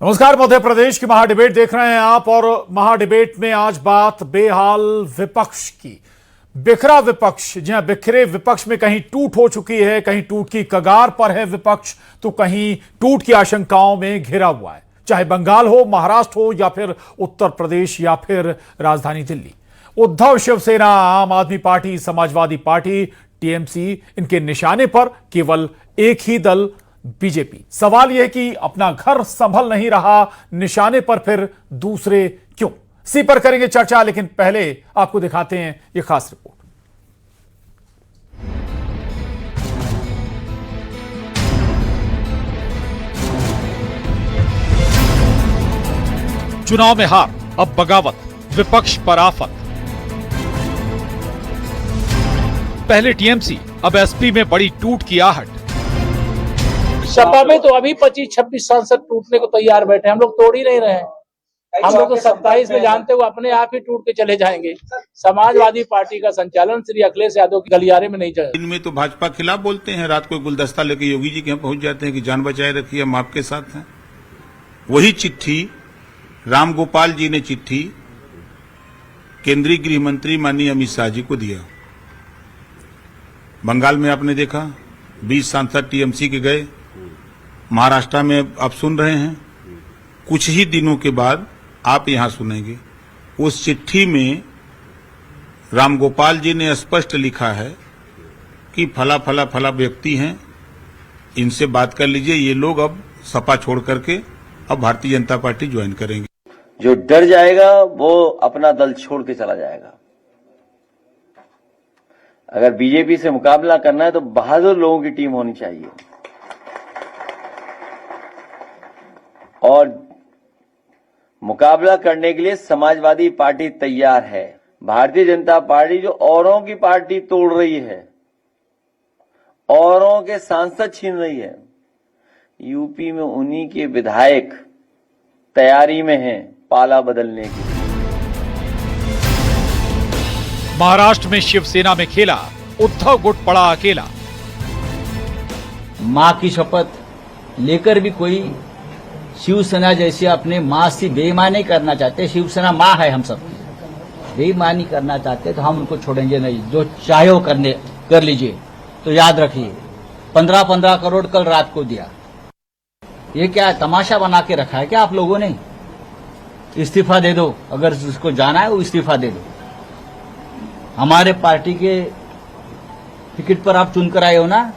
नमस्कार। मध्य प्रदेश की महाडिबेट देख रहे हैं आप और महाडिबेट में आज बात बेहाल विपक्ष की। बिखरा विपक्ष, जी हां, बिखरे विपक्ष में कहीं टूट हो चुकी है, कहीं टूट की कगार पर है विपक्ष, तो कहीं टूट की आशंकाओं में घिरा हुआ है। चाहे बंगाल हो, महाराष्ट्र हो या फिर उत्तर प्रदेश या फिर राजधानी दिल्ली। उद्धव, शिवसेना, आम आदमी पार्टी, समाजवादी पार्टी, टीएमसी, इनके निशाने पर केवल एक ही दल बीजेपी। सवाल यह कि अपना घर संभल नहीं रहा, निशाने पर फिर दूसरे क्यों? इसी पर करेंगे चर्चा, लेकिन पहले आपको दिखाते हैं यह खास रिपोर्ट। चुनाव में हार, अब बगावत, विपक्ष पर आफत। पहले टीएमसी, अब एसपी में बड़ी टूट की आहट। सपा में तो अभी 25-26 सांसद टूटने को तैयार बैठे, हम लोग तोड़ ही नहीं रहे हैं। हम लोग तो 27 में जानते हुए अपने आप ही टूट के चले जाएंगे। समाजवादी पार्टी का संचालन श्री अखिलेश यादव के गलियारे में नहीं चलेगा। इनमें तो भाजपा खिलाफ बोलते हैं, रात को गुलदस्ता लेके योगी जी के यहाँ पहुंच जाते हैं कि जान बचाए रखिए, हम आपके साथ हैं। वही चिट्ठी राम गोपाल जी ने चिट्ठी केंद्रीय गृह मंत्री माननीय अमित शाह जी को दिया। बंगाल में आपने देखा 20 सांसद टीएमसी के गए, महाराष्ट्र में आप सुन रहे हैं, कुछ ही दिनों के बाद आप यहां सुनेंगे। उस चिट्ठी में राम गोपाल जी ने स्पष्ट लिखा है कि फला फला फला व्यक्ति हैं, इनसे बात कर लीजिए, ये लोग अब सपा छोड़ करके अब भारतीय जनता पार्टी ज्वाइन करेंगे। जो डर जाएगा वो अपना दल छोड़ के चला जाएगा। अगर बीजेपी से मुकाबला करना है तो बहादुर लोगों की टीम होनी चाहिए, और मुकाबला करने के लिए समाजवादी पार्टी तैयार है। भारतीय जनता पार्टी जो औरों की पार्टी तोड़ रही है, औरों के सांसद छीन रही है, यूपी में उन्हीं के विधायक तैयारी में हैं पाला बदलने की। महाराष्ट्र में शिवसेना में खेला, उद्धव गुट पड़ा अकेला। मां की शपथ लेकर भी कोई शिवसेना जैसे अपने मां से बेईमानी करना चाहते, शिवसेना मां है हम सब, बेईमानी करना चाहते तो हम उनको छोड़ेंगे नहीं। जो चाहे वो कर लीजिए। तो याद रखिए 15-15 करोड़ कल रात को दिया। ये क्या तमाशा बना के रखा है क्या आप लोगों ने? इस्तीफा दे दो, अगर उसको जाना है वो इस्तीफा दे दो। हमारे पार्टी के टिकट पर आप चुनकर आए हो ना,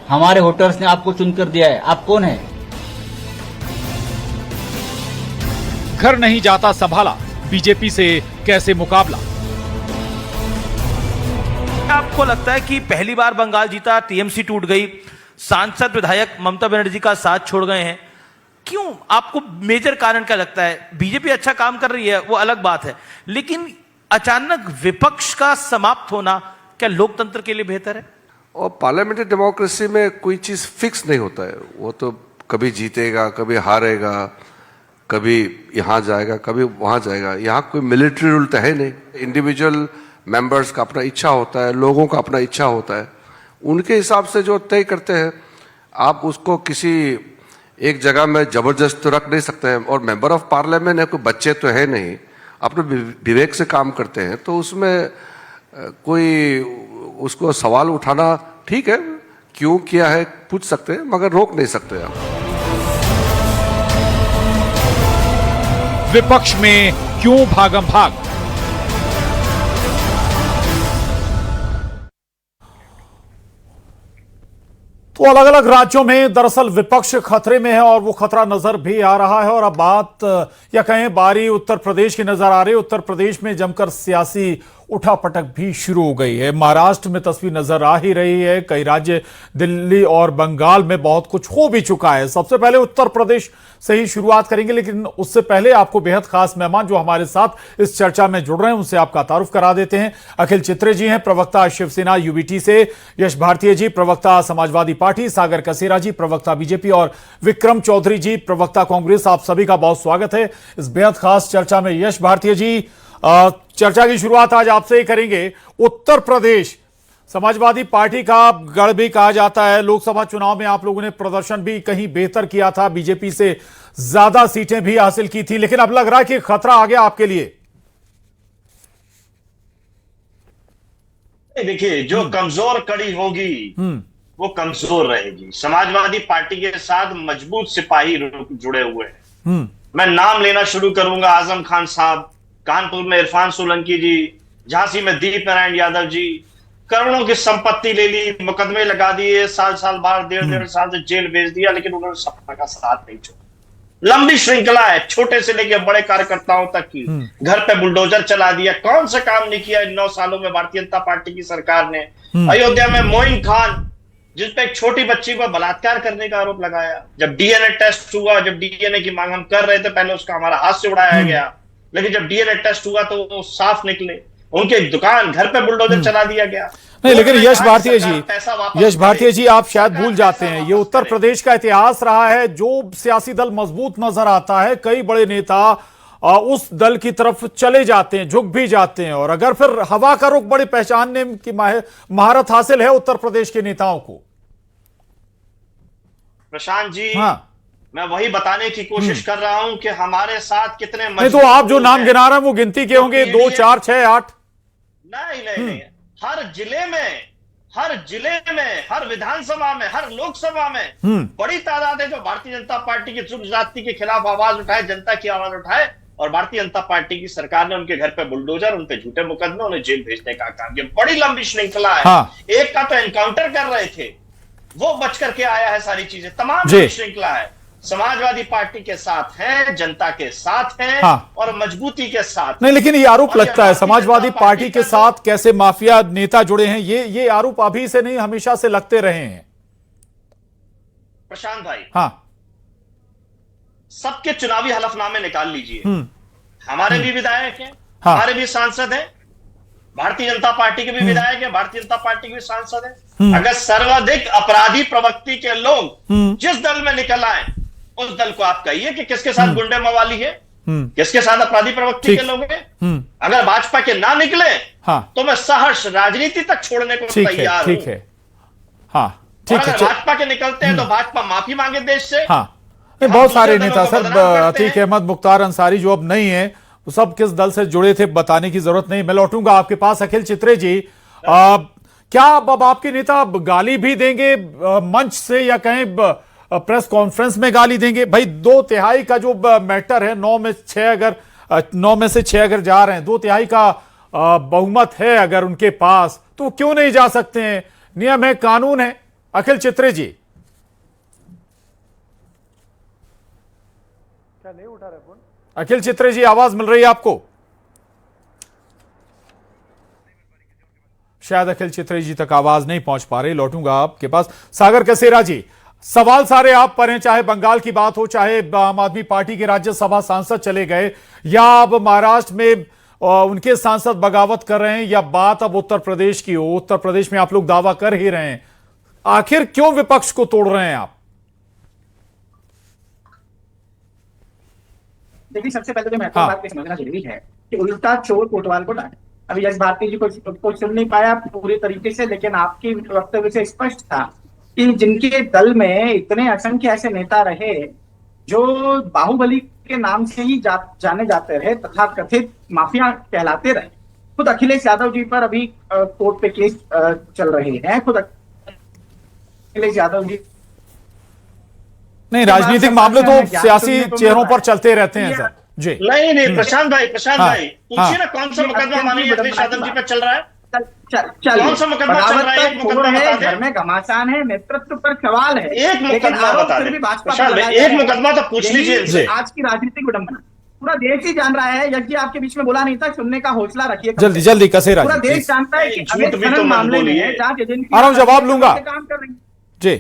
हमारे वोटर्स ने आपको चुनकर दिया है। आप कौन है? घर नहीं जाता संभाला, बीजेपी से कैसे मुकाबला? आपको लगता है कि पहली बार बंगाल जीता, टीएमसी टूट गई, सांसद विधायक ममता बनर्जी का साथ छोड़ गए हैं, क्यों? आपको मेजर कारण क्या लगता है? बीजेपी अच्छा काम कर रही है, वो अलग बात है, लेकिन अचानक विपक्ष का समाप्त होना क्या लोकतंत्र के लिए बेहतर है? और पार्लियामेंट्री डेमोक्रेसी में कोई चीज फिक्स नहीं होता है। वो तो कभी जीतेगा, कभी हारेगा, कभी यहाँ जाएगा, कभी वहाँ जाएगा। यहाँ कोई मिलिट्री रूल तो है नहीं। इंडिविजुअल मेंबर्स का अपना इच्छा होता है, लोगों का अपना इच्छा होता है, उनके हिसाब से जो तय करते हैं, आप उसको किसी एक जगह में जबरदस्त तो रख नहीं सकते हैं। और मेंबर ऑफ पार्लियामेंट है, कोई बच्चे तो है नहीं, अपने विवेक से काम करते हैं, तो उसमें कोई उसको सवाल उठाना ठीक है, क्यों किया है पूछ सकते हैं, मगर रोक नहीं सकते आप। विपक्ष में क्यों भागम भाग? तो अलग अलग राज्यों में दरअसल विपक्ष खतरे में है और वो खतरा नजर भी आ रहा है। और अब बात या कहें बारी उत्तर प्रदेश की नजर आ रही है। उत्तर प्रदेश में जमकर सियासी उठापटक भी शुरू हो गई है। महाराष्ट्र में तस्वीर नजर आ ही रही है, कई राज्य दिल्ली और बंगाल में बहुत कुछ हो भी चुका है। सबसे पहले उत्तर प्रदेश से ही शुरुआत करेंगे, लेकिन उससे पहले आपको बेहद खास मेहमान जो हमारे साथ इस चर्चा में जुड़ रहे हैं उनसे आपका तारुफ करा देते हैं। अखिल चित्रे जी हैं, प्रवक्ता शिवसेना यूबीटी से, यश भारतीय जी प्रवक्ता समाजवादी पार्टी, सागर कसेरा जी प्रवक्ता बीजेपी और विक्रम चौधरी जी प्रवक्ता कांग्रेस। आप सभी का बहुत स्वागत है इस बेहद खास चर्चा में। यश भारतीय जी, चर्चा की शुरुआत आज आपसे ही करेंगे। उत्तर प्रदेश समाजवादी पार्टी का गढ़ भी कहा जाता है। लोकसभा चुनाव में आप लोगों ने प्रदर्शन भी कहीं बेहतर किया था, बीजेपी से ज्यादा सीटें भी हासिल की थी, लेकिन अब लग रहा है कि खतरा आ गया आपके लिए। देखिए, जो कमजोर कड़ी होगी वो कमजोर रहेगी। समाजवादी पार्टी के साथ मजबूत सिपाही जुड़े हुए हैं। मैं नाम लेना शुरू करूंगा। आजम खान साहब, कानपुर में इरफान सोलंकी जी, झांसी में दीप नारायण यादव जी, करोड़ों की संपत्ति ले ली, मुकदमे लगा दिए, साल बाहर, डेढ़ साल से जेल भेज दिया, लेकिन उन्होंने सपा का साथ नहीं छोड़ा। लंबी श्रृंखला है, छोटे से लेकर बड़े कार्यकर्ताओं तक की। घर पे बुलडोजर चला दिया। कौन सा काम नहीं किया इन 9 सालों में भारतीय जनता पार्टी की सरकार ने। अयोध्या में मोइन खान, जिसपे एक छोटी बच्ची पर बलात्कार करने का आरोप लगाया। जब डीएनए टेस्ट हुआ, जब डीएनए की मांग हम कर रहे थे, पहले उसका हमारा हाथ से उड़ाया गया, लेकिन जब डीएनए टेस्ट हुआ तो वो साफ निकले। उनके दुकान, घर पे बुलडोजर चला दिया गया। नहीं, लेकिन यश भारतीय जी आप शायद भूल जाते हैं, ये उत्तर प्रदेश का इतिहास रहा है। जो सियासी दल मजबूत नजर आता है, कई बड़े नेता उस दल की तरफ चले जाते हैं, झुक भी जाते हैं। और अगर फिर हवा का रुख बड़े पहचानने की महारत हासिल है उत्तर प्रदेश के नेताओं को। प्रशांत जी, हाँ, मैं वही बताने की कोशिश कर रहा हूं कि हमारे साथ कितने नहीं, तो आप जो नाम गिना रहे हैं वो गिनती के होंगे, 2, 4, 6, 8। नहीं, हर जिले में, हर विधानसभा में, हर लोकसभा में बड़ी तादाद है जो भारतीय जनता पार्टी की चुप जाति के खिलाफ आवाज उठाए, जनता की आवाज उठाए। और भारतीय जनता पार्टी की सरकार ने उनके घर पे बुलडोजर, उन पे झूठे मुकदमे, उन्हें जेल भेजने का काम किया। बड़ी लंबी श्रृंखला है। हाँ। एक का तो एनकाउंटर कर रहे थे, वो बच करके आया है। सारी चीजें तमाम श्रृंखला है। समाजवादी पार्टी के साथ हैं, जनता के साथ हैं, हाँ। और मजबूती के साथ नहीं, लेकिन ये आरोप लगता है समाजवादी पार्टी के साथ कैसे माफिया नेता जुड़े हैं, ये आरोप अभी से नहीं, हमेशा से लगते रहे हैं। प्रशांत भाई, हाँ, सबके चुनावी हलफनामे निकाल लीजिए। हमारे भी विधायक हैं, हाँ। हमारे भी सांसद हैं, भारतीय जनता पार्टी के भी विधायक हैं, भारतीय जनता पार्टी के भी सांसद हैं। अगर सर्वाधिक अपराधी प्रवृत्ति के लोग जिस दल में निकल आए, उस दल को आप कहिए कि किसके साथ गुंडे मवाली है, किसके साथ अपराधी प्रवृत्ति के लोग हैं। अगर भाजपा के ना निकले, हाँ। तो मैं सहर्ष राजनीति तक छोड़ने को तैयार हूं। ठीक है, हाँ, और अगर भाजपा के निकलते हैं तो भाजपा माफी मांगे देश से। हाँ, बहुत सारे नेता सर, अतीक अहमद, मुख्तार अंसारी जो अब नहीं है, वो सब किस दल से जुड़े थे बताने की जरूरत नहीं। मैं लौटूंगा आपके पास। अखिल चित्रे जी, क्या अब आपके नेता गाली भी देंगे मंच से, या कहीं प्रेस कॉन्फ्रेंस में गाली देंगे? भाई 2/3 का जो मैटर है, 9 में से 6 अगर जा रहे हैं, 2/3 का बहुमत है अगर उनके पास, तो क्यों नहीं जा सकते हैं? नियम है, कानून है। अखिल चित्रे जी, क्या नहीं उठा रहे फोन? अखिल चित्रे जी, आवाज मिल रही है आपको? शायद अखिल चित्रे जी तक आवाज नहीं पहुंच पा रही। लौटूंगा आपके पास। सागर कसेरा जी, सवाल सारे आप पर हैं, चाहे बंगाल की बात हो, चाहे आम आदमी पार्टी के राज्यसभा सांसद चले गए, या अब महाराष्ट्र में उनके सांसद बगावत कर रहे हैं, या बात अब उत्तर प्रदेश की हो। उत्तर प्रदेश में आप लोग दावा कर ही रहे हैं, आखिर क्यों विपक्ष को तोड़ रहे हैं आप? देखिए, सबसे पहले तो महत्वपूर्ण बात समझना जरूरी है कि उल्टा चोर कोतवाल को डांटे। अभी यश भारती जी को सुन नहीं पाया पूरे तरीके से, लेकिन आपके वक्तव्य से स्पष्ट था कि जिनके दल में इतने असंख्य ऐसे नेता रहे जो बाहुबली के नाम से ही जाने जाते रहे, तथा कथित माफिया कहलाते रहे। खुद अखिलेश यादव जी पर अभी कोर्ट पे केस चल रहे हैं। खुद अखिलेश यादव जी, नहीं, राजनीतिक मामले तो सियासी चेहरों पर चलते रहते हैं सर जी। नहीं, प्रशांत भाई, पूछिए ना, कौन सा मुकदमा माननीय अखिलेश यादव जी पर चल रहा है? कौन सा मुकदमा चल रहा है? एक मुकदमा बता दें। घर में घमासान है, नेतृत्व पर सवाल है, एक मुकदमा बता दें। एक मुकदमा तो पूछ लीजिए। आज की राजनीतिक विडंबना पूरा देश ही जान रहा है। यज्ञ आपके बीच में बोला नहीं था, सुनने का हौसला रखिए। जल्दी कसेरा पूरा देश जानता है कि अवैध खनन मामले में जांच एजेंसी जवाब लूंगा काम कर रही है जी।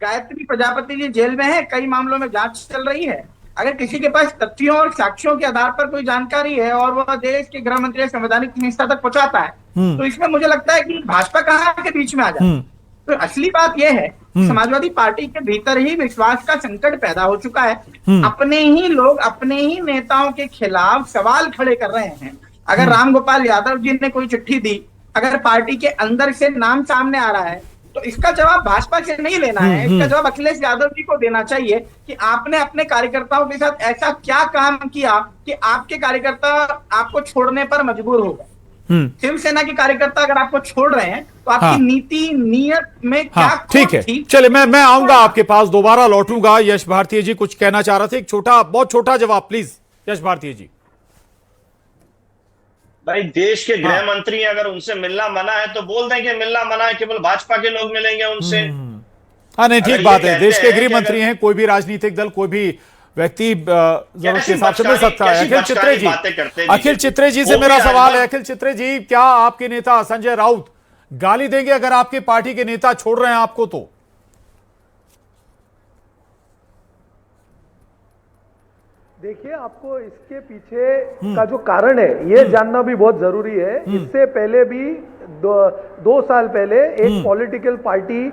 गायत्री प्रजापति जी जेल में है, कई मामलों में जांच चल रही है। अगर किसी के पास तथ्यों और साक्ष्यों के आधार पर कोई जानकारी है और वह देश के गृह मंत्री संवैधानिक संस्था तक पहुंचाता है, तो इसमें मुझे लगता है कि भाजपा कहाँ के बीच में आ जाती है। तो असली बात यह है, समाजवादी पार्टी के भीतर ही विश्वास का संकट पैदा हो चुका है। अपने ही लोग अपने ही नेताओं के खिलाफ सवाल खड़े कर रहे हैं। अगर रामगोपाल यादव जी ने कोई चिट्ठी दी अगर पार्टी के अंदर से नाम सामने आ रहा है तो इसका जवाब भाजपा से नहीं लेना है, इसका जवाब अखिलेश यादव जी को देना चाहिए कि आपने अपने कार्यकर्ताओं के साथ ऐसा क्या काम किया कि आपके कार्यकर्ता आपको छोड़ने पर मजबूर हो गए। शिवसेना के कार्यकर्ता अगर आपको छोड़ रहे हैं तो आपकी हाँ। नीति नीयत में क्या हाँ, ठीक है, थी? चलिए मैं आऊंगा आपके पास, दोबारा लौटूंगा। यश भारतीय जी कुछ कहना चाह रहे थे, एक छोटा, बहुत छोटा जवाब प्लीज यश भारतीय जी। भाई देश के गृह मंत्री हैं, अगर उनसे मिलना मना है तो बोल दें कि मिलना मना है, केवल भाजपा के लोग मिलेंगे उनसे। हाँ नहीं, अगर ठीक ये बात है, कहते देश के हैं गृह कि मंत्री हैं, कोई भी राजनीतिक दल, कोई भी व्यक्ति जरूरत के हिसाब से मिल सकता है। कैसी अखिल चित्रे जी, बातें करते हैं अखिल चित्रे जी से वो मेरा भी सवाल आएगा। है, अखिल चित्रे जी, क्या आपके नेता संजय राउत गाली देंगे अगर आपके पार्टी के नेता छोड़ रहे हैं आपको तो? देखिए, आपको इसके पीछे का जो कारण है ये जानना भी बहुत जरूरी है। इससे पहले भी दो साल पहले एक पॉलिटिकल पार्टी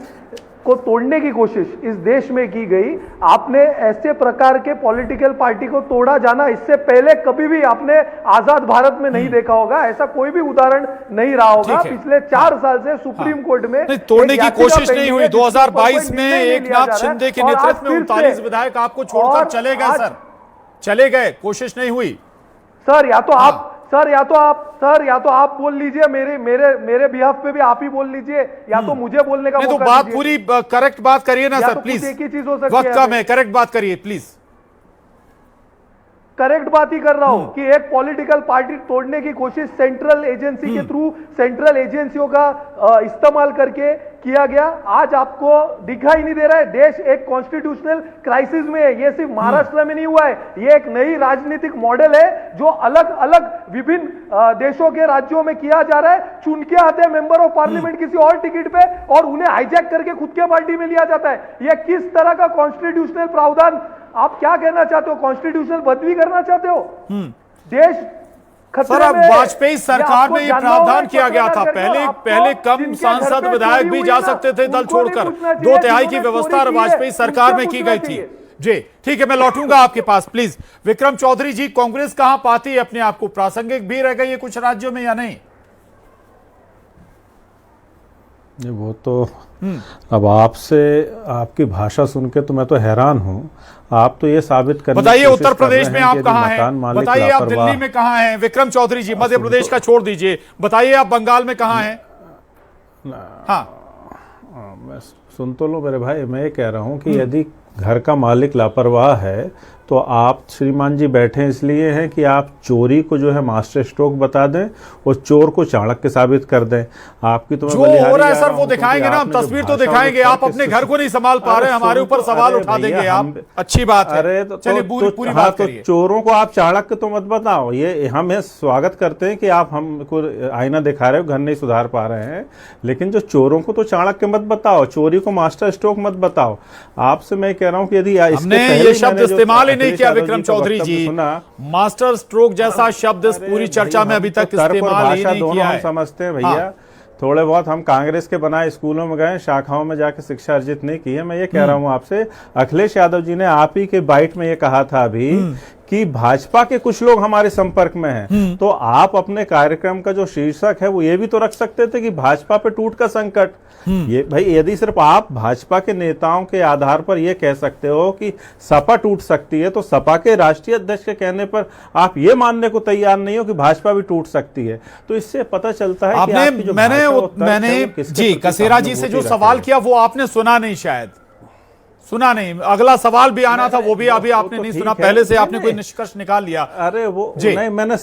को तोड़ने की कोशिश इस देश में की गई। आपने ऐसे प्रकार के पॉलिटिकल पार्टी को तोड़ा जाना इससे पहले कभी भी आपने आजाद भारत में नहीं देखा होगा। ऐसा कोई भी उदाहरण नहीं रहा होगा। ठीक है। पिछले 4 साल से सुप्रीम कोर्ट में नहीं, तोड़ने एक की याचिका कोशिश नहीं पेंडिंग हुई। है, जिसके ऊपर 2022 कोई में निर्णय नहीं एक लिया नाथ जा रहा है। शिंदे के और आज नेतृत्व में फिर 39 से- विधायक आपको छोड़कर और चले गए आज- सर, चले गए, कोशिश नहीं हुई। सर या तो आप बोल लीजिए, मेरे बिहाफ पे भी आप ही बोल लीजिए, या तो मुझे बोलने का नहीं तो मौका बात दीजिए। पूरी करेक्ट बात करिए ना या सर तो प्लीज, कुछ एक ही चीज हो सकती वक्त है। कम है, करेक्ट बात करिए प्लीज। करेक्ट बात ही कर रहा हूं कि एक पॉलिटिकल पार्टी तोड़ने की कोशिश सेंट्रल एजेंसी के थ्रू, सेंट्रल एजेंसियों का इस्तेमाल करके किया गया। आज आपको दिखाई नहीं दे रहा है, देश एक कॉन्स्टिट्यूशनल क्राइसिस में है। ये सिर्फ महाराष्ट्र में नहीं हुआ है, ये एक नई राजनीतिक मॉडल है जो अलग अलग विभिन्न देशों के राज्यों में किया जा रहा है। चुन के आते हैं मेंबर ऑफ पार्लियामेंट किसी और टिकट पे और उन्हें हाईजैक करके खुद के पार्टी में लिया जाता है। ये किस तरह का कॉन्स्टिट्यूशनल प्रावधान, आप क्या कहना चाहते हो? कॉन्स्टिट्यूशनल बदली करना चाहते हो? देश खतरे सर अब में है। वाजपेयी सरकार में ये आपको जानना होगा, प्रावधान एक किया गया था, पत्रकार पहले आपको पहले कम जिनके घर सांसद पे विधायक चोरी भी हुई जा ना, सकते थे दल उनको छोड़कर, नहीं पूछना 2 चाहिए, तिहाई की जिन्होंने व्यवस्था चोरी की है, वाजपेयी सरकार में उनसे की गई पूछना थी। चाहिए। जी ठीक है, मैं लौटूंगा आपके पास प्लीज। विक्रम चौधरी जी, कांग्रेस कहां पाती है अपने आप को? प्रासंगिक भी रह गई है कुछ राज्यों में या नहीं? वो तो अब आपसे आपकी भाषा सुन के तो मैं तो हैरान हूं। आप तो ये साबित करने की बताइए कोशिश उत्तर कर प्रदेश रहे में हैं आप कि कहां यदि मकान हैं? मालिक बताइए आप लापरवाह- दिल्ली में कहां हैं? विक्रम चौधरी जी, मध्य प्रदेश का छोड़ दीजिए, बताइए आप बंगाल में कहां हैं? हाँ मैं सुन तो लो मेरे भाई, मैं ये कह रहा हूं कि यदि घर का मालिक लापरवाह है तो आप श्रीमान जी बैठे इसलिए हैं कि आप चोरी को जो है मास्टर स्ट्रोक बता दें और चोर को चाणक्य साबित कर दें। आपकी तो मैं जो बलिहारी हो रहा है जा सर रहा वो हूं, दिखाएंगे क्योंकि ना, हम आपने जो तस्वीर तो भाषा दिखाएंगे। और आप अपने घर को नहीं संभाल पा रहे, हमारे ऊपर सवाल उठा देंगे आप, अच्छी बात है। अरे चलिए पूरी बात तो करिए। चोरों को आप चाणक्य तो मत बताओ। ये हम स्वागत करते हैं कि आप हमको आईना दिखा रहे हो, घर नहीं सुधार पा रहे हैं, लेकिन जो चोरों को तो चाणक्य मत बताओ, चोरी को मास्टर स्ट्रोक मत बताओ। आपसे मैं कह रहा हूं कि यदि हमने ये शब्द इस्तेमाल ही नहीं किया विक्रम चौधरी जी, मास्टर स्ट्रोक जैसा शब्द इस पूरी चर्चा में अभी तक इस्तेमाल ही नहीं किया है। समझते हैं भैया, थोड़े बहुत हम कांग्रेस के बनाए स्कूलों में गए, शाखाओं में जाके शिक्षा अर्जित नहीं की है। मैं ये कह रहा हूं आपसे, अखिलेश यादव जी ने आप ही के बाइट में ये कहा था अभी कि भाजपा के कुछ लोग हमारे संपर्क में हैं, तो आप अपने कार्यक्रम का जो शीर्षक है वो ये भी तो रख सकते थे कि भाजपा पे टूट का संकट। ये भाई, यदि सिर्फ आप भाजपा के नेताओं के आधार पर ये कह सकते हो कि सपा टूट सकती है, तो सपा के राष्ट्रीय अध्यक्ष के कहने पर आप ये मानने को तैयार नहीं हो कि भाजपा भी टूट सकती है, तो इससे पता चलता है कि आपकी जो भाषा और तर्क है वो किसके जी प्रति कसेरा जी से जो सहानुभूति सवाल रखेगा। किया वो आपने सुना नहीं, शायद सुना नहीं। अगला सवाल भी आना था, वो भी अभी आपने नहीं सुना, पहले से आपने कोई निष्कर्ष निकाल लिया। अरे वो जी। नहीं, मैंने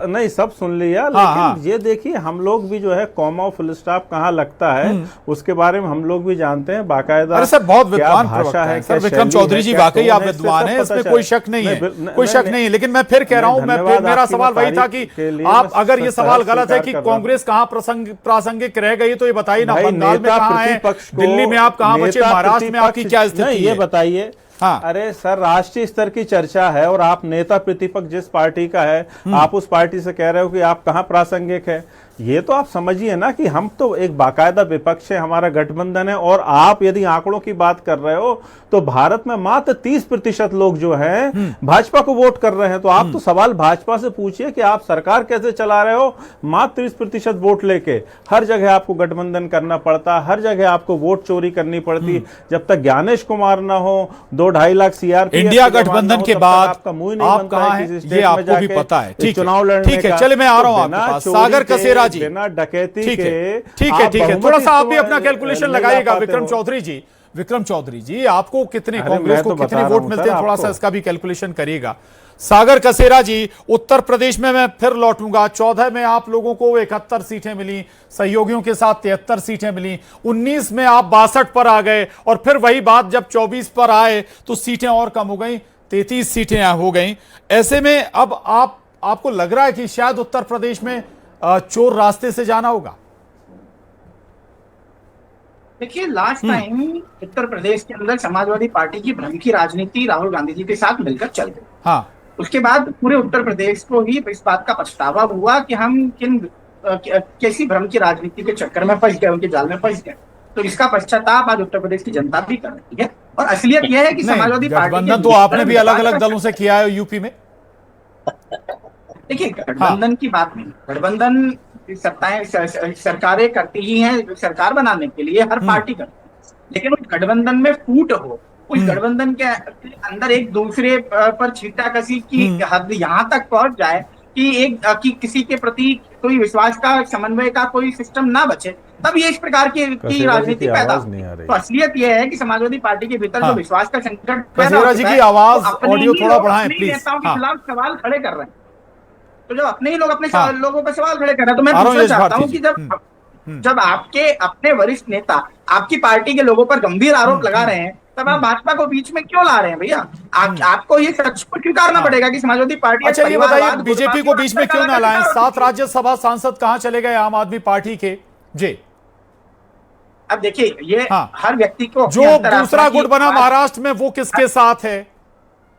नहीं सब सुन लिया, लेकिन ये देखिए हम लोग भी जो है कॉमा और फुल स्टॉप कहाँ लगता है उसके बारे में हम लोग भी जानते हैं बाकायदा। अरे सर बहुत विद्वान भाषा है सर विक्रम चौधरी जी, वाकई आप विद्वान हैं, इसमें कोई शक नहीं है, कोई शक नहीं है। लेकिन मैं फिर कह रहा हूं, मेरा सवाल वही था कि आप अगर ये सवाल गलत है कि कांग्रेस कहाँ प्रासंगिक रह गई तो ये बताइए ना, बंगाल में कहाँ है, दिल्ली में आप कहाँ बचे, महाराष्ट्र में आपकी क्या स्थिति है, ये बताइए। हाँ। अरे सर राष्ट्रीय स्तर की चर्चा है और आप नेता प्रतिपक्ष जिस पार्टी का है आप उस पार्टी से कह रहे हो कि आप कहां प्रासंगिक है। ये तो आप समझिए ना कि हम तो एक बाकायदा विपक्ष है, हमारा गठबंधन है, और आप यदि आंकड़ों की बात कर रहे हो तो भारत में मात्र 30% लोग जो हैं भाजपा को वोट कर रहे हैं। तो आप तो सवाल भाजपा से पूछिए कि आप सरकार कैसे चला रहे हो। मात्र 30% वोट लेके हर जगह आपको गठबंधन करना पड़ता, हर जगह आपको वोट चोरी करनी पड़ती। जब तक ज्ञानेश कुमार ना हो, 2-2.5 लाख सीआरपीएफ इंडिया गठबंधन के बाद आपका मुंह नहीं आप बनता कहाँ है हैं किसी ये स्टेट में आपको भी जाके पता है। ठीक चुनाव लड़ने ठीक है, का। चले मैं आ रहा हूं तो आपके बिना पास। चोरी सागर के, कसेरा जी, बिना डकैती ठीक के है ठीक है ठीक है, थोड़ा सा आप भी अपना कैलकुलेशन ले लगाइएगा। पाते विक्रम हो। चौधरी जी, विक्रम चौधरी जी, आपको कितने, अरे कांग्रेस मैं को तो बता कितने रहा वोट हूं मिलते सर हैं, थोड़ा सा आपको। इसका भी कैलकुलेशन करिएगा। सागर कसेरा जी, उत्तर प्रदेश में मैं फिर लौटूंगा। 14 में आप लोगों को 71 सीटें मिली, सहयोगियों के साथ 73 सीटें मिली। 19 में आप 62 पर आ गए, और फिर वही बात जब 24 पर आए तो सीटें और कम हो गई, 33 सीटें हो गई। ऐसे में अब आपको लग रहा है कि शायद उत्तर प्रदेश में चोर रास्ते से जाना होगा। देखिए, लास्ट टाइम उत्तर प्रदेश के अंदर समाजवादी पार्टी की भ्रम की राजनीति राहुल गांधी जी के साथ मिलकर चल गई। हाँ, उसके बाद पूरे उत्तर प्रदेश को ही इस बात का पछतावा हुआ कि हम कैसी भ्रम की राजनीति के चक्कर में फंस गए, उनके जाल में फंस गए। तो इसका पश्चाताप आज उत्तर प्रदेश की जनता भी कर रही है। और असलियत यह है कि समाजवादी पार्टी गठबंधन तो आपने भी अलग अलग दलों से किया है यूपी में। देखिए, गठबंधन की बात नहीं, गठबंधन सत्ताएं सरकारें करती ही हैं, सरकार बनाने के लिए हर पार्टी करती है। लेकिन उस गठबंधन में फूट हो, उस गठबंधन के अंदर एक दूसरे पर छींटाकशी की हद यहाँ तक पहुंच जाए कि किसी के प्रति कोई विश्वास का, समन्वय का कोई सिस्टम ना बचे, तब ये इस प्रकार की राजनीति पैदा होती है। तो असलियत यह है कि समाजवादी पार्टी के भीतर जो विश्वास का संकट पैदा हो जी चुका की है, आवाज, तो अपने ऑडियो ही थोड़ा लोग बढ़ाएं अपने ही प्लीज। नेताओं के खिलाफ सवाल खड़े कर रहे हैं। तो जब अपने ही लोग अपने हाँ। लोगों पर सवाल खड़े कर रहे हैं, तो मैं आ रहा हूं पूछना यश चाहता हूँ भारती कि जब आपके अपने वरिष्ठ नेता आपकी पार्टी के लोगों पर गंभीर आरोप लगा रहे हैं, तब आप भाजपा को बीच में क्यों ला रहे हैं भैया? आपको ये सच को स्वीकारना पड़ेगा कि समाजवादी पार्टी, अच्छा ये बताइए, बीजेपी को बीच में क्यों ना लाएं? 7 राज्यसभा सांसद कहां चले गए आम आदमी पार्टी के? जी, अब देखिए, ये हाँ। हर व्यक्ति को जो दूसरा गुट बना महाराष्ट्र में, वो किसके साथ है?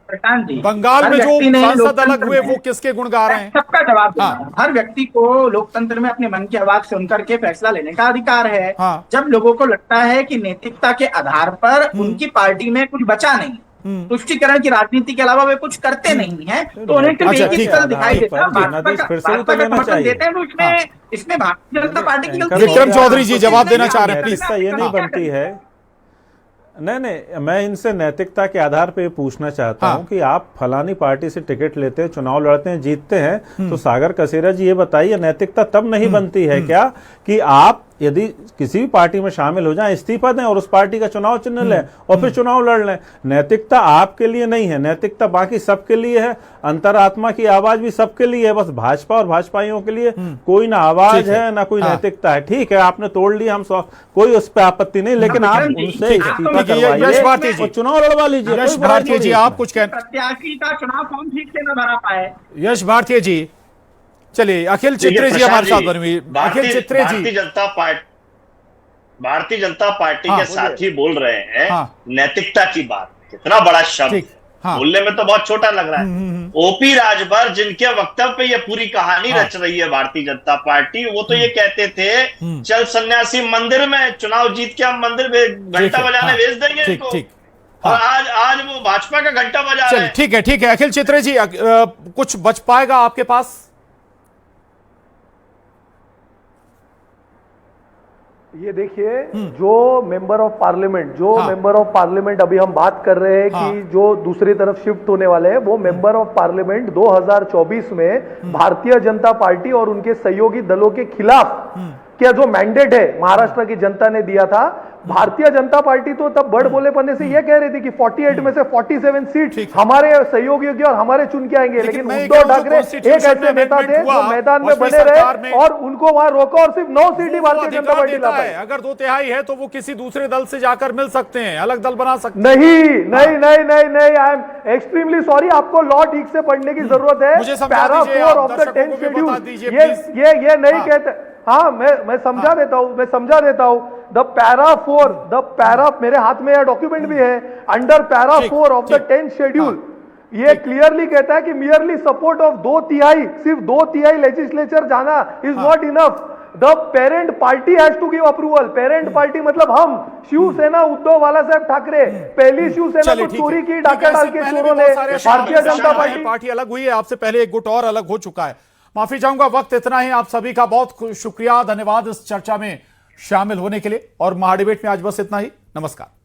प्रशांत जी, बंगाल में जो सांसद अलग हुए, वो किसके गुण गा रहे हैं? सबका जवाब हाँ। देना है। हर व्यक्ति को लोकतंत्र में अपने मन की आवाज सुनकर के फैसला लेने का अधिकार है। हाँ। जब लोगों को लगता है कि नैतिकता के आधार पर उनकी पार्टी में कुछ बचा नहीं, तुष्टीकरण की राजनीति के अलावा वे कुछ करते नहीं है, तो उन्हें सिर्फ अच्छा, एक ही ठीक स्थल है। दिखाई देता है, जनादेश फिर से भी तो लेना भाजपा चाहिए। देते हैं। तो इसमें भारतीय जनता पार्टी की गलती विक्रम नहीं है। चौधरी जी जवाब देना चाह रहे हैं, प्लीज। नैतिकता ये नहीं बनती है। नहीं, मैं इनसे नैतिकता के आधार पे पूछना चाहता हूं कि आप फलानी पार्टी से टिकट लेते हैं, चुनाव लड़ते हैं, जीतते हैं, तो सागर कसेरा जी ये बताइए, नैतिकता तब नहीं बनती है क्या कि आप यदि किसी भी पार्टी में शामिल हो जाएं, इस्तीफा दें और उस पार्टी का चुनाव चिन्ह लें और फिर चुनाव लड़ लें? नैतिकता आपके लिए नहीं है, नैतिकता बाकी सबके लिए है। अंतरात्मा की आवाज भी सबके लिए है, बस भाजपा और भाजपाइयों के लिए कोई ना आवाज है ना कोई नैतिकता है। ठीक है, आपने तोड़ लिया, हम कोई उस पर आपत्ति नहीं, लेकिन आप उनसे इस्तीफा यश भारती जी, करवाइए, चुनाव लड़वा लीजिए। यश भारती जी, आप कुछ कहना? प्रत्याशी का चुनाव फॉर्म ठीक से न भरा पाए। यश भारती जी, चलिए अखिल चित्रे जी हमारे साथ बने हुए। अखिल चित्रे जी, भारतीय जनता पार्टी हाँ, के साथी बोल रहे हैं हाँ। नैतिकता की बात, कितना बड़ा शब्द, ठीक, हाँ। बोलने में तो बहुत छोटा लग रहा है। ओपी राजभर जिनके वक्तव्य पे ये पूरी कहानी रच रही है भारतीय जनता पार्टी, वो तो ये कहते थे चल सन्यासी मंदिर में, चुनाव जीत के हम मंदिर में घंटा बजाने भेज देंगे इनको। ठीक, और आज वो भाजपा का घंटा बजा रहे हैं। ठीक है अखिल चित्रे जी, कुछ बच पाएगा आपके पास? ये देखिए, जो मेंबर ऑफ पार्लियामेंट अभी हम बात कर रहे हैं कि जो दूसरी तरफ शिफ्ट होने वाले हैं, वो मेंबर ऑफ पार्लियामेंट 2024 में भारतीय जनता पार्टी और उनके सहयोगी दलों के खिलाफ क्या जो मैंडेट है महाराष्ट्र की जनता ने दिया था, भारतीय जनता पार्टी तो तब बड़ बोले पन्ने से ये कह रही थी कि 48 में से 47 सीट हमारे सहयोगियों की और हमारे चुन के आएंगे। लेकिन उद्धव ठाकरे एक ऐसे नेता थे जो मैदान में बने रहे और उनको वहां रोका और सिर्फ 9 सीट ही भारतीय जनता पार्टी ला पाई। अगर 2/3 है तो वो किसी दूसरे दल से जाकर मिल सकते हैं, अलग दल बना सकते हैं। नहीं, आई एम एक्सट्रीमली सॉरी, आपको लॉ ठीक से पढ़ने की जरूरत है। Para 4 of the 10th schedule ये नहीं कहते। हाँ, मैं समझा देता हूं। द पैरा, मेरे हाथ में यह डॉक्यूमेंट भी है, under para 4 of the 10th schedule ये क्लियरली कहता है कि मियरली सपोर्ट ऑफ 2/3, सिर्फ 2/3 लेजिस्लेचर जाना is not enough. The parent party has to give approval. Parent party मतलब हम, शिवसेना, उद्धव बाला साहेब ठाकरे। पहली शिवसेना को चोरी की, डाका डाल के चोरों ने। भारतीय जनता पार्टी अलग हुई है, आपसे पहले एक गुट और अलग हो चुका है। माफी चाहूंगा, वक्त इतना ही। आप सभी का बहुत शुक्रिया, धन्यवाद इस चर्चा में शामिल होने के लिए। और महाडिबेट में आज बस इतना ही। नमस्कार।